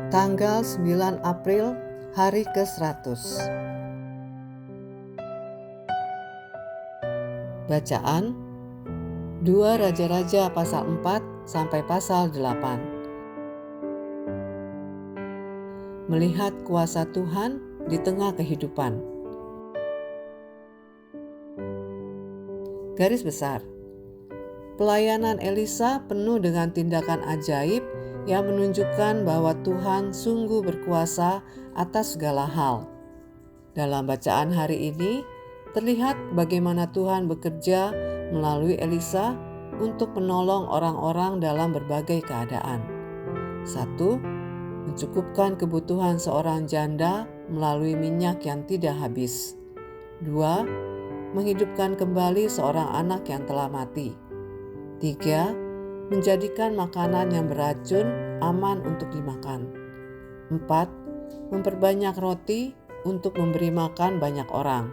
Tanggal 9 April, hari ke-100. Bacaan 2 Raja-Raja pasal 4 sampai pasal 8. Melihat kuasa Tuhan di tengah kehidupan. Garis besar. Pelayanan Elisa penuh dengan tindakan ajaib yang menunjukkan bahwa Tuhan sungguh berkuasa atas segala hal. Dalam bacaan hari ini, terlihat bagaimana Tuhan bekerja melalui Elisa untuk menolong orang-orang dalam berbagai keadaan. 1. Mencukupkan kebutuhan seorang janda melalui minyak yang tidak habis. 2. Menghidupkan kembali seorang anak yang telah mati. 3. Menjadikan makanan yang beracun aman untuk dimakan. 4. Memperbanyak roti untuk memberi makan banyak orang.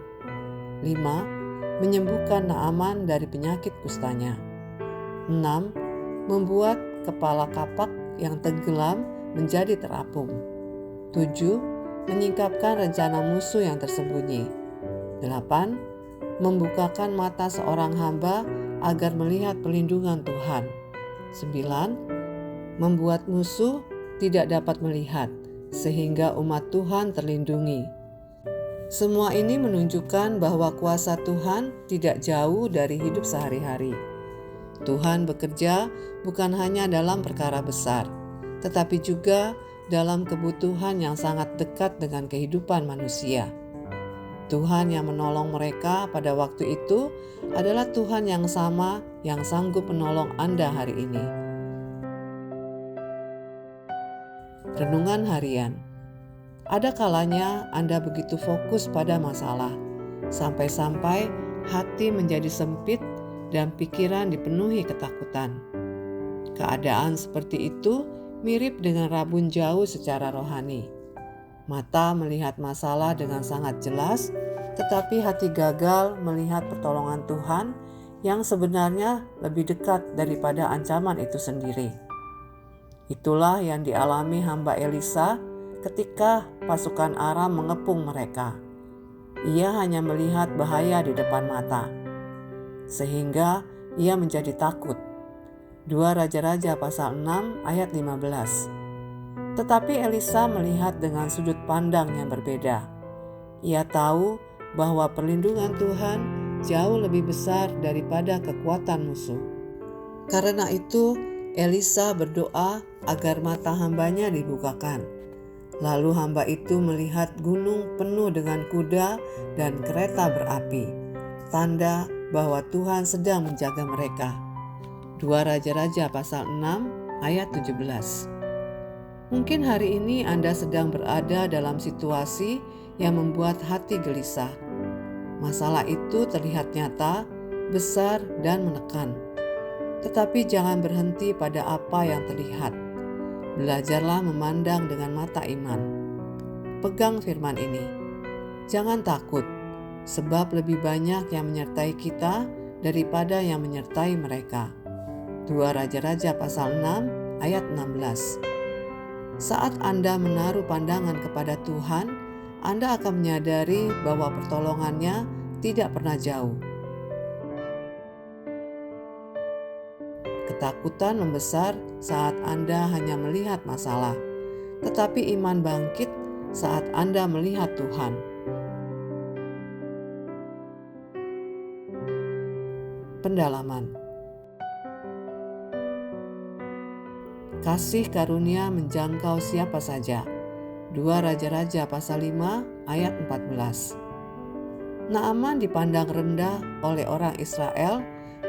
5. Menyembuhkan Naaman dari penyakit kustanya. 6. Membuat kepala kapak yang tenggelam menjadi terapung. 7. Menyingkapkan rencana musuh yang tersembunyi. 8. Membukakan mata seorang hamba agar melihat perlindungan Tuhan. 9. Membuat musuh tidak dapat melihat, sehingga umat Tuhan terlindungi. Semua ini menunjukkan bahwa kuasa Tuhan tidak jauh dari hidup sehari-hari. Tuhan bekerja bukan hanya dalam perkara besar, tetapi juga dalam kebutuhan yang sangat dekat dengan kehidupan manusia. Tuhan yang menolong mereka pada waktu itu adalah Tuhan yang sama yang sanggup menolong Anda hari ini. Renungan harian. Ada kalanya Anda begitu fokus pada masalah, sampai-sampai hati menjadi sempit dan pikiran dipenuhi ketakutan. Keadaan seperti itu mirip dengan rabun jauh secara rohani. Mata melihat masalah dengan sangat jelas, tetapi hati gagal melihat pertolongan Tuhan yang sebenarnya lebih dekat daripada ancaman itu sendiri. Itulah yang dialami hamba Elisa ketika pasukan Aram mengepung mereka. Ia hanya melihat bahaya di depan mata, sehingga ia menjadi takut. 2 Raja-Raja pasal 6 ayat 15. Tetapi Elisa melihat dengan sudut pandang yang berbeda. Ia tahu bahwa perlindungan Tuhan jauh lebih besar daripada kekuatan musuh. Karena itu, Elisa berdoa agar mata hambanya dibukakan. Lalu hamba itu melihat gunung penuh dengan kuda dan kereta berapi, tanda bahwa Tuhan sedang menjaga mereka. 2 Raja-Raja pasal 6 ayat 17. Mungkin hari ini Anda sedang berada dalam situasi yang membuat hati gelisah. Masalah itu terlihat nyata, besar, dan menekan. Tetapi jangan berhenti pada apa yang terlihat. Belajarlah memandang dengan mata iman. Pegang firman ini. Jangan takut, sebab lebih banyak yang menyertai kita daripada yang menyertai mereka. 2 Raja-Raja pasal 6 ayat 16. Saat Anda menaruh pandangan kepada Tuhan, Anda akan menyadari bahwa pertolongannya tidak pernah jauh. Ketakutan membesar saat Anda hanya melihat masalah, tetapi iman bangkit saat Anda melihat Tuhan. Pendalaman. Kasih karunia menjangkau siapa saja. 2 Raja-Raja pasal 5 ayat 14. Naaman dipandang rendah oleh orang Israel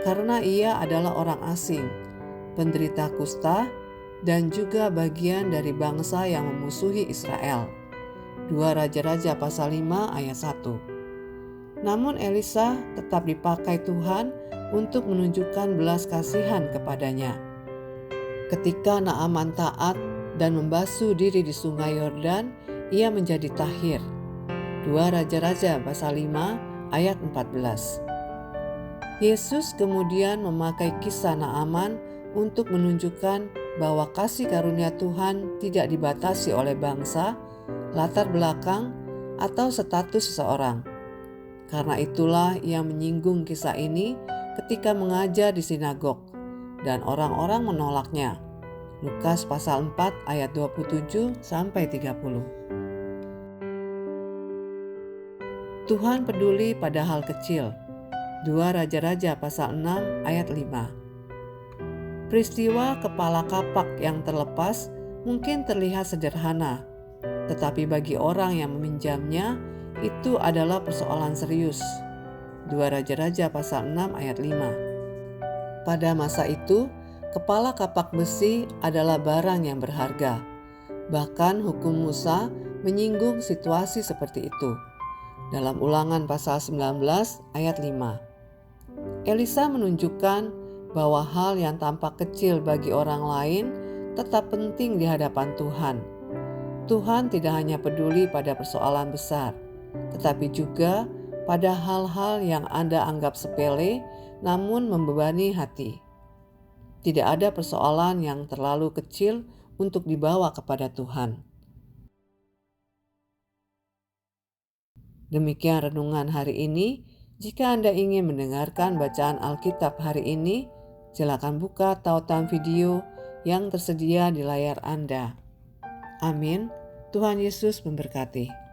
karena ia adalah orang asing, penderita kusta, dan juga bagian dari bangsa yang memusuhi Israel. 2 Raja-Raja pasal 5 ayat 1. Namun Elisa tetap dipakai Tuhan untuk menunjukkan belas kasihan kepadanya. Ketika Naaman taat dan membasuh diri di sungai Yordan, ia menjadi tahir. 2 Raja-Raja pasal 5 ayat 14. Yesus kemudian memakai kisah Naaman untuk menunjukkan bahwa kasih karunia Tuhan tidak dibatasi oleh bangsa, latar belakang, atau status seseorang. Karena itulah ia menyinggung kisah ini ketika mengajar di sinagog, dan orang-orang menolaknya. Lukas pasal 4 ayat 27-30. Tuhan peduli pada hal kecil. 2 Raja-Raja pasal 6 ayat 5. Peristiwa kepala kapak yang terlepas mungkin terlihat sederhana, tetapi bagi orang yang meminjamnya itu adalah persoalan serius. 2 Raja-Raja pasal 6 ayat 5. Pada masa itu, kepala kapak besi adalah barang yang berharga. Bahkan hukum Musa menyinggung situasi seperti itu. Dalam Ulangan pasal 19 ayat 5. Elisa menunjukkan bahwa hal yang tampak kecil bagi orang lain tetap penting di hadapan Tuhan. Tuhan tidak hanya peduli pada persoalan besar, tetapi juga pada hal-hal yang Anda anggap sepele namun membebani hati. Tidak ada persoalan yang terlalu kecil untuk dibawa kepada Tuhan. Demikian renungan hari ini. Jika Anda ingin mendengarkan bacaan Alkitab hari ini, silakan buka tautan video yang tersedia di layar Anda. Amin. Tuhan Yesus memberkati.